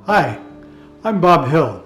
Hi, I'm Bob Hill.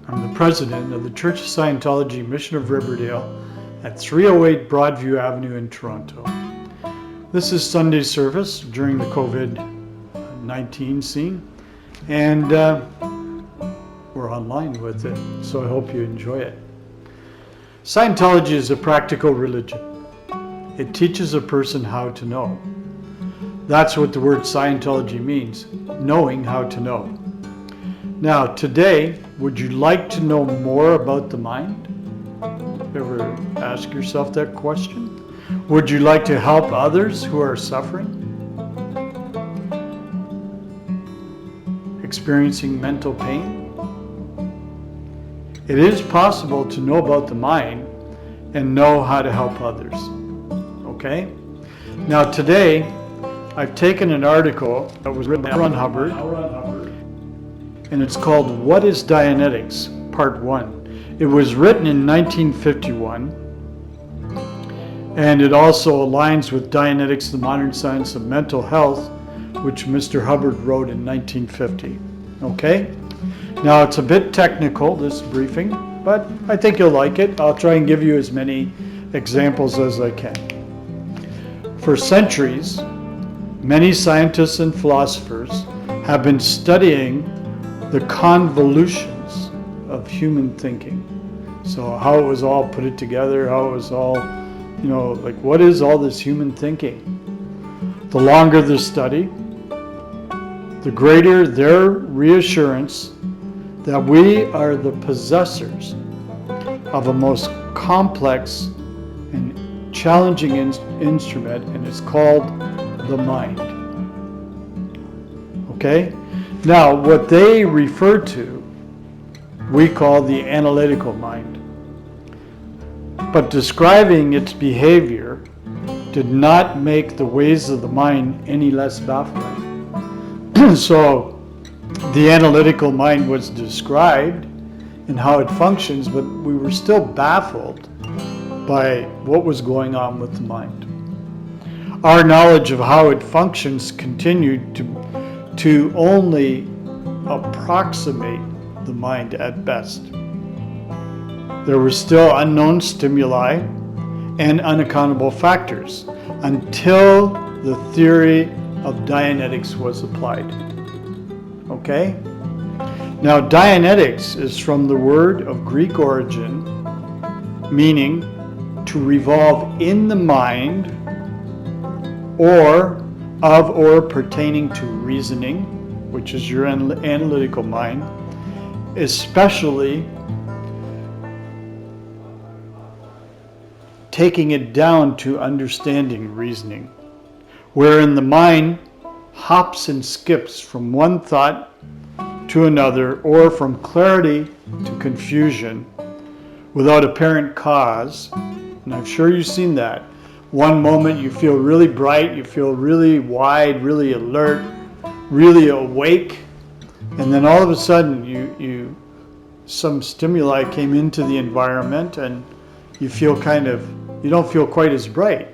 I'm the president of the Church of Scientology Mission of Riverdale at 308 Broadview Avenue in Toronto. This is Sunday service during the COVID-19 scene, and we're online with it, so I hope you enjoy it. Scientology is a practical religion. It teaches a person how to know. That's what the word Scientology means, knowing how to know. Now, today, would you like to know more about the mind? Ever ask yourself that question? Would you like to help others who are suffering? Experiencing mental pain? It is possible to know about the mind and know how to help others. Okay? Now, today, I've taken an article that was written by L. Hubbard, and it's called What is Dianetics? Part 1. It was written in 1951, and it also aligns with Dianetics, the Modern Science of Mental Health, which Mr. Hubbard wrote in 1950. Okay? Now, it's a bit technical, this briefing, but I think you'll like it. I'll try and give you as many examples as I can. For centuries, many scientists and philosophers have been studying the convolutions of human thinking. So how it was all put together, how it was all, like what is all this human thinking? The longer the study, the greater their reassurance that we are the possessors of a most complex and challenging instrument, and it's called the mind. Okay? Now, what they refer to, we call the analytical mind. But describing its behavior did not make the ways of the mind any less baffling. So, the analytical mind was described and how it functions, but we were still baffled by what was going on with the mind. Our knowledge of how it functions continued to only approximate the mind at best. There were still unknown stimuli and unaccountable factors until the theory of Dianetics was applied. Okay? Now, Dianetics is from the word of Greek origin, meaning to revolve in the mind or pertaining to reasoning, which is your analytical mind, especially taking it down to understanding reasoning, wherein the mind hops and skips from one thought to another or from clarity to confusion without apparent cause. And I'm sure you've seen that. One moment you feel really bright, you feel really wide, really alert, really awake, and then all of a sudden some stimuli came into the environment and you feel you don't feel quite as bright,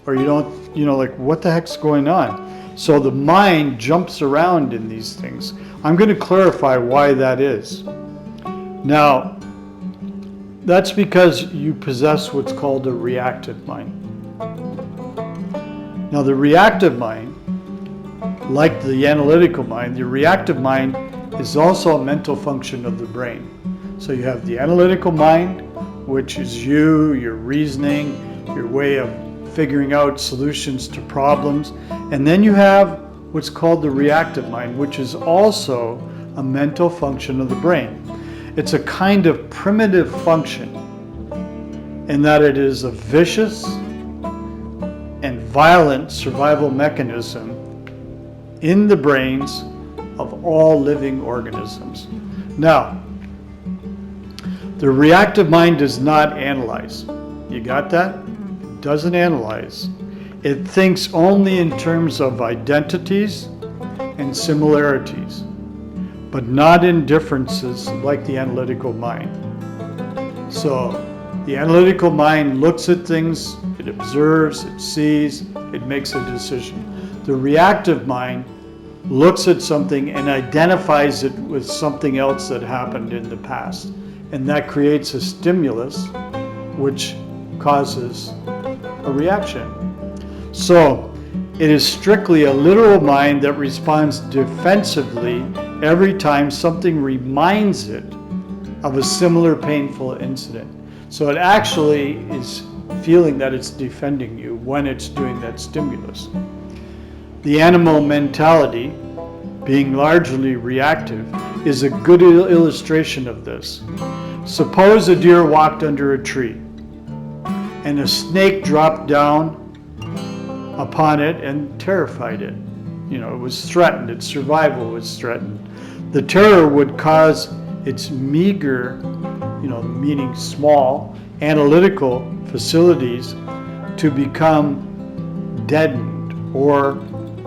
or you don't, like what the heck's going on? So the mind jumps around in these things. I'm going to clarify why that is. Now, that's because you possess what's called a reactive mind. Now, the reactive mind, like the analytical mind, the reactive mind is also a mental function of the brain. So you have the analytical mind, which is your reasoning, your way of figuring out solutions to problems. And then you have what's called the reactive mind, which is also a mental function of the brain. It's a kind of primitive function in that it is a vicious and violent survival mechanism in the brains of all living organisms. Now, the reactive mind does not analyze. You got that? It doesn't analyze. It thinks only in terms of identities and similarities, but not in differences like the analytical mind. So the analytical mind looks at things, it observes, it sees, it makes a decision. The reactive mind looks at something and identifies it with something else that happened in the past. And that creates a stimulus which causes a reaction. So it is strictly a literal mind that responds defensively every time something reminds it of a similar painful incident. So it actually is feeling that it's defending you when it's doing that stimulus. The animal mentality, being largely reactive, is a good illustration of this. Suppose a deer walked under a tree and a snake dropped down upon it and terrified it. It was threatened, its survival was threatened. The terror would cause its meager, meaning small, analytical facilities to become deadened or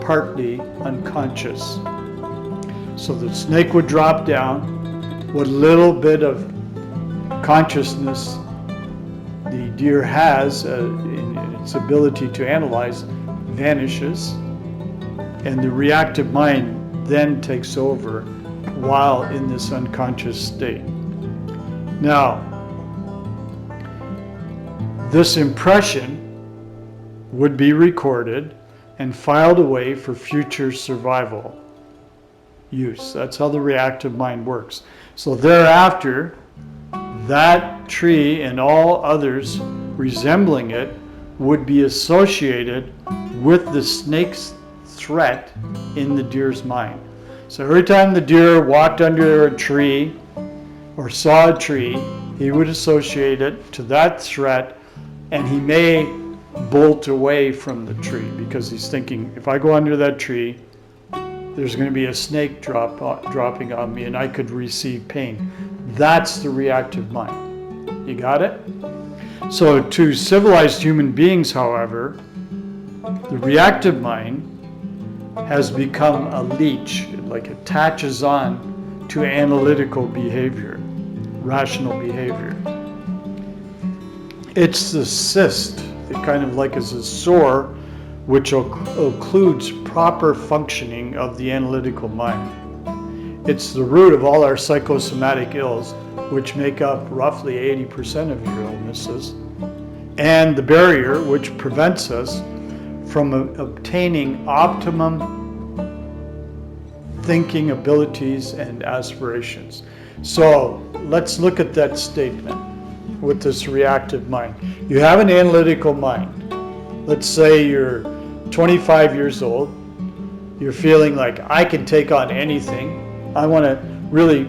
partly unconscious. So the snake would drop down, what little bit of consciousness the deer has in its ability to analyze vanishes, and the reactive mind then takes over while in this unconscious state. Now, this impression would be recorded and filed away for future survival use. That's how the reactive mind works. So thereafter, that tree and all others resembling it would be associated with the snake's threat in the deer's mind. So every time the deer walked under a tree or saw a tree, he would associate it to that threat, and he may bolt away from the tree because he's thinking, if I go under that tree, there's going to be a snake dropping on me and I could receive pain. That's the reactive mind. You got it? So to civilized human beings, however, the reactive mind has become a leech. It attaches on to analytical behavior, rational behavior. It's the cyst. It kind of is a sore which occludes proper functioning of the analytical mind. It's the root of all our psychosomatic ills, which make up roughly 80% of your illnesses, and the barrier which prevents us from obtaining optimum thinking abilities and aspirations. So let's look at that statement with this reactive mind. You have an analytical mind. Let's say you're 25 years old. You're feeling like I can take on anything. I want to really,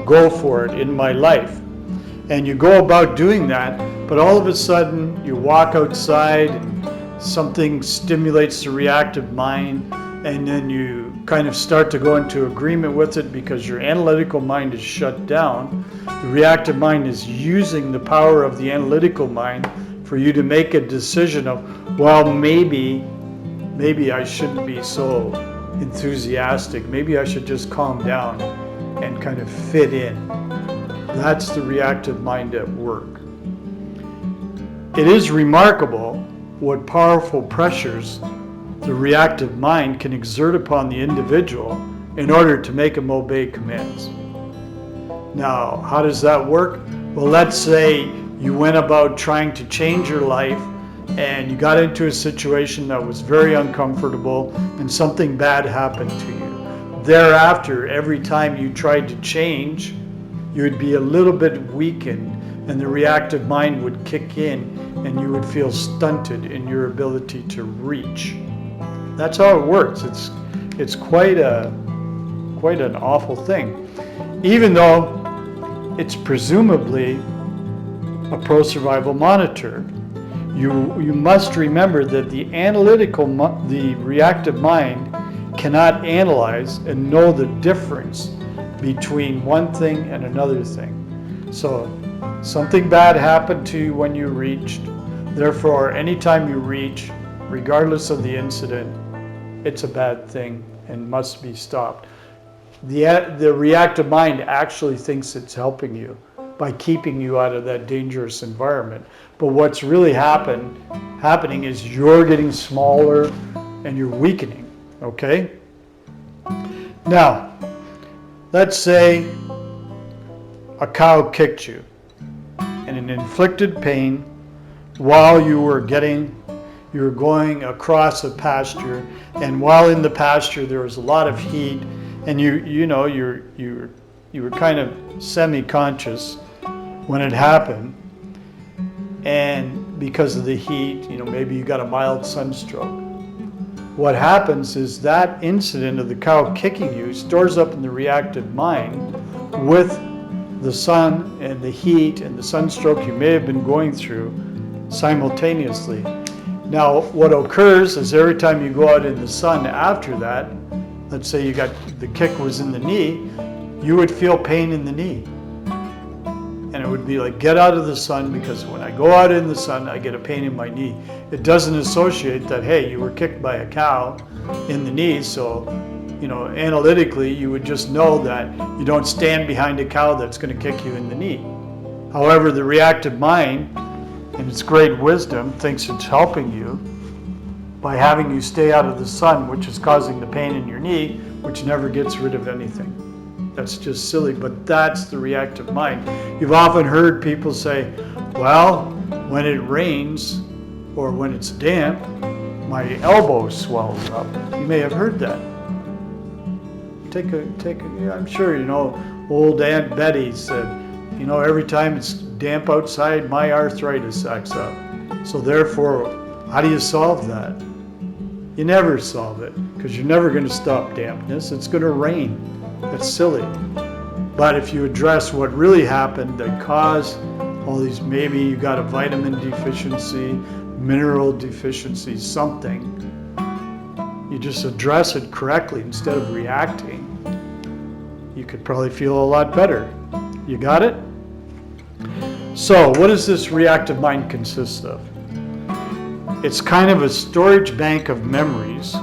go for it in my life. And you go about doing that, but all of a sudden you walk outside and something stimulates the reactive mind, and then you kind of start to go into agreement with it because your analytical mind is shut down. The reactive mind is using the power of the analytical mind for you to make a decision of, well, maybe I shouldn't be so enthusiastic. Maybe I should just calm down and kind of fit in. That's the reactive mind at work. It is remarkable what powerful pressures the reactive mind can exert upon the individual in order to make him obey commands. Now, how does that work? Well, let's say you went about trying to change your life and you got into a situation that was very uncomfortable and something bad happened to you. Thereafter, every time you tried to change, you would be a little bit weakened and the reactive mind would kick in and you would feel stunted in your ability to reach. That's how it works. It's quite an awful thing. Even though it's presumably a pro-survival monitor, you must remember that the reactive mind cannot analyze and know the difference between one thing and another thing. So something bad happened to you when you reached. Therefore, anytime you reach, regardless of the incident, it's a bad thing and must be stopped. The reactive mind actually thinks it's helping you by keeping you out of that dangerous environment. But what's really happening is you're getting smaller and you're weakening, okay? Now, let's say a cow kicked you and it inflicted pain while you were going across a pasture, and while in the pasture there was a lot of heat, and you were kind of semi-conscious when it happened, and because of the heat, maybe you got a mild sunstroke. What happens is that incident of the cow kicking you stores up in the reactive mind with the sun and the heat and the sunstroke you may have been going through simultaneously. Now, what occurs is every time you go out in the sun after that, let's say the kick was in the knee, you would feel pain in the knee. And it would be like, get out of the sun, because when I go out in the sun, I get a pain in my knee. It doesn't associate that, hey, you were kicked by a cow in the knee, so, analytically, you would just know that you don't stand behind a cow that's going to kick you in the knee. However, the reactive mind, in its great wisdom, thinks it's helping you by having you stay out of the sun, which is causing the pain in your knee, which never gets rid of anything. That's just silly, but that's the reactive mind. You've often heard people say, well, when it rains or when it's damp, my elbow swells up. You may have heard that. I'm sure, old Aunt Betty said, every time it's damp outside, my arthritis acts up. So therefore, how do you solve that? You never solve it, because you're never going to stop dampness. It's going to rain. That's silly. But if you address what really happened that caused all these, maybe you got a vitamin deficiency, mineral deficiency, something, you just address it correctly instead of reacting, you could probably feel a lot better. You got it? So what does this reactive mind consist of? It's kind of a storage bank of memories,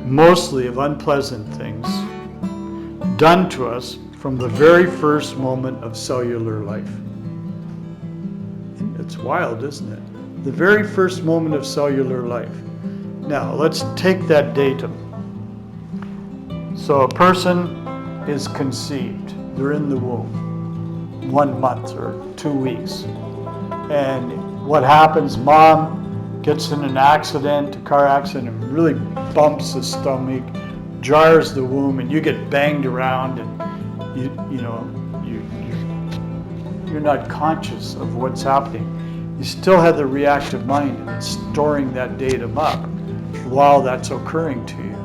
mostly of unpleasant things, done to us from the very first moment of cellular life. It's wild, isn't it? The very first moment of cellular life. Now, let's take that datum. So a person is conceived. They're in the womb, 1 month or 2 weeks. And what happens, mom gets in an accident, a car accident, and really bumps the stomach, jars the womb, and you get banged around, and you're not conscious of what's happening. You still have the reactive mind, and it's storing that datum up while that's occurring to you.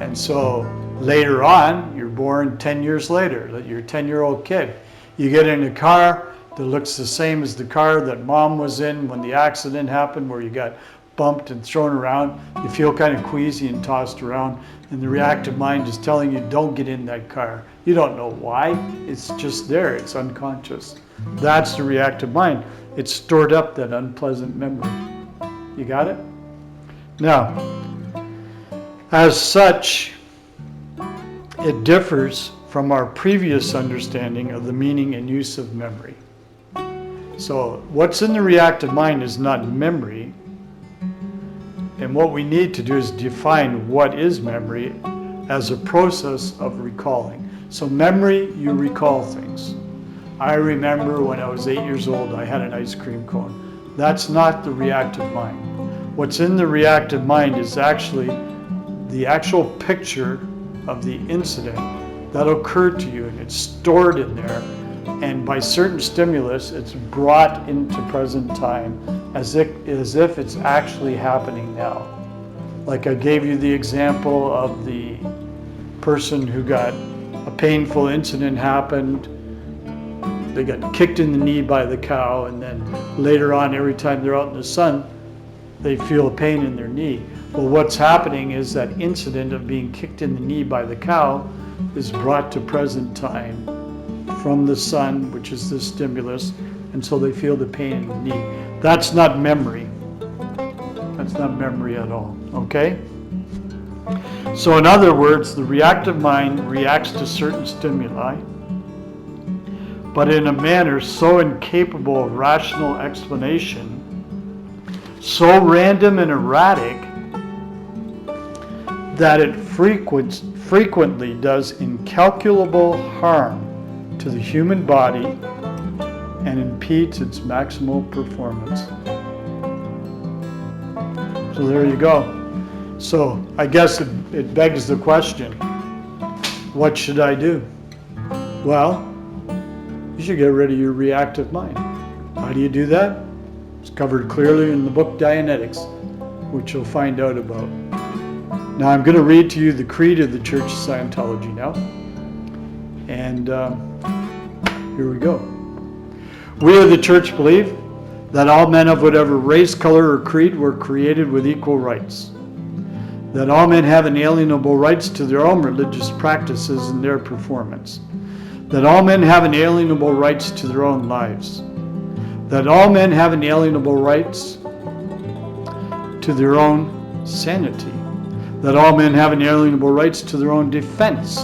And so later on, you're born 10 years later, you're a 10-year-old kid. You get in a car that looks the same as the car that mom was in when the accident happened, where you got bumped and thrown around. You feel kind of queasy and tossed around, and the reactive mind is telling you, don't get in that car. You don't know why. It's just there. It's unconscious. That's the reactive mind. It's stored up that unpleasant memory. You got it? Now, as such, it differs from our previous understanding of the meaning and use of memory. So what's in the reactive mind is not memory. And what we need to do is define what is memory as a process of recalling. So memory, you recall things. I remember when I was 8 years old, I had an ice cream cone. That's not the reactive mind. What's in the reactive mind is actually the actual picture of the incident that occurred to you, and it's stored in there. And by certain stimulus, it's brought into present time as if it's actually happening now. Like I gave you the example of the person who got a painful incident happened. They got kicked in the knee by the cow, and then later on, every time they're out in the sun, they feel a pain in their knee. Well, what's happening is that incident of being kicked in the knee by the cow is brought to present time from the sun, which is the stimulus, and so they feel the pain in the knee. That's not memory. That's not memory at all, okay? So in other words, the reactive mind reacts to certain stimuli, but in a manner so incapable of rational explanation, so random and erratic, that it frequently does incalculable harm to the human body and impedes its maximal performance. So there you go. So I guess it begs the question, what should I do? Well, you should get rid of your reactive mind. How do you do that? It's covered clearly in the book Dianetics, which you'll find out about. Now I'm going to read to you the creed of the Church of Scientology now. And here we go. We of the Church believe that all men of whatever race, color, or creed were created with equal rights. That all men have inalienable rights to their own religious practices and their performance. That all men have inalienable rights to their own lives. That all men have inalienable rights to their own sanity. That all men have inalienable rights to their own defense.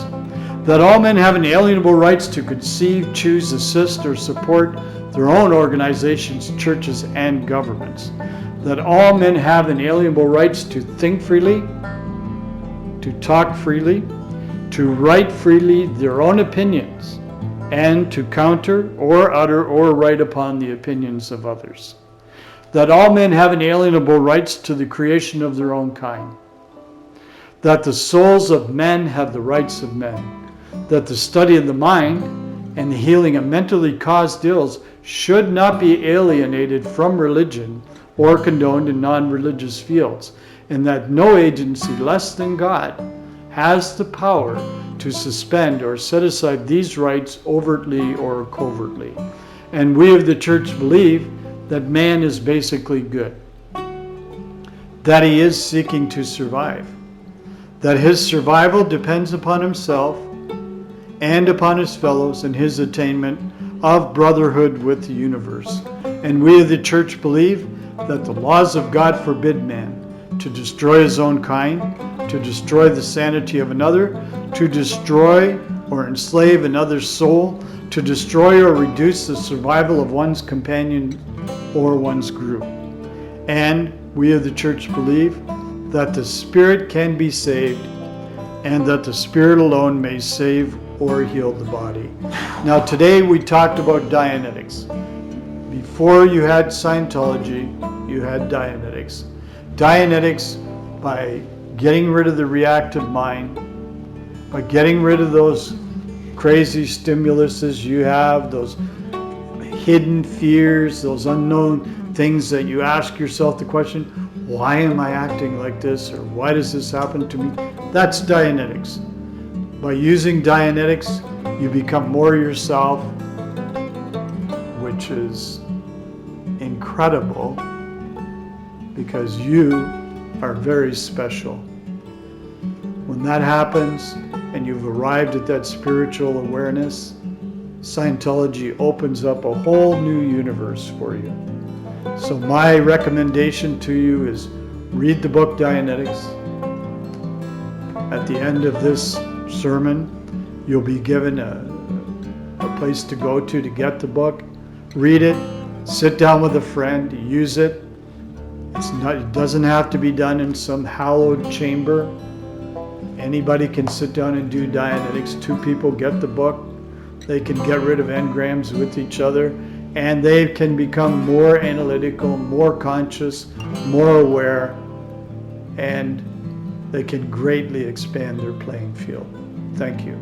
That all men have inalienable rights to conceive, choose, assist, or support their own organizations, churches, and governments. That all men have inalienable rights to think freely, to talk freely, to write freely their own opinions, and to counter or utter or write upon the opinions of others. That all men have inalienable rights to the creation of their own kind. That the souls of men have the rights of men. That the study of the mind and the healing of mentally caused ills should not be alienated from religion or condoned in non-religious fields, and that no agency less than God has the power to suspend or set aside these rights overtly or covertly. And we of the Church believe that man is basically good, that he is seeking to survive, that his survival depends upon himself and upon his fellows and his attainment of brotherhood with the universe. And we of the Church believe that the laws of God forbid man to destroy his own kind, to destroy the sanity of another, to destroy or enslave another's soul, to destroy or reduce the survival of one's companion or one's group. And we of the Church believe that the spirit can be saved and that the spirit alone may save or heal the body. Now today we talked about Dianetics. Before you had Scientology, you had Dianetics. Dianetics, by getting rid of the reactive mind, by getting rid of those crazy stimuluses you have, those hidden fears, those unknown things that you ask yourself the question, why am I acting like this, or why does this happen to me? That's Dianetics. By using Dianetics, you become more yourself, which is incredible because you are very special. When that happens and you've arrived at that spiritual awareness, Scientology opens up a whole new universe for you. So my recommendation to you is read the book Dianetics. At the end of this sermon, you'll be given a place to go to get the book. Read it, sit down with a friend, use it. It doesn't have to be done in some hallowed chamber. Anybody can sit down and do Dianetics. 2 people get the book. They can get rid of engrams with each other, and they can become more analytical, more conscious, more aware, and they can greatly expand their playing field. Thank you.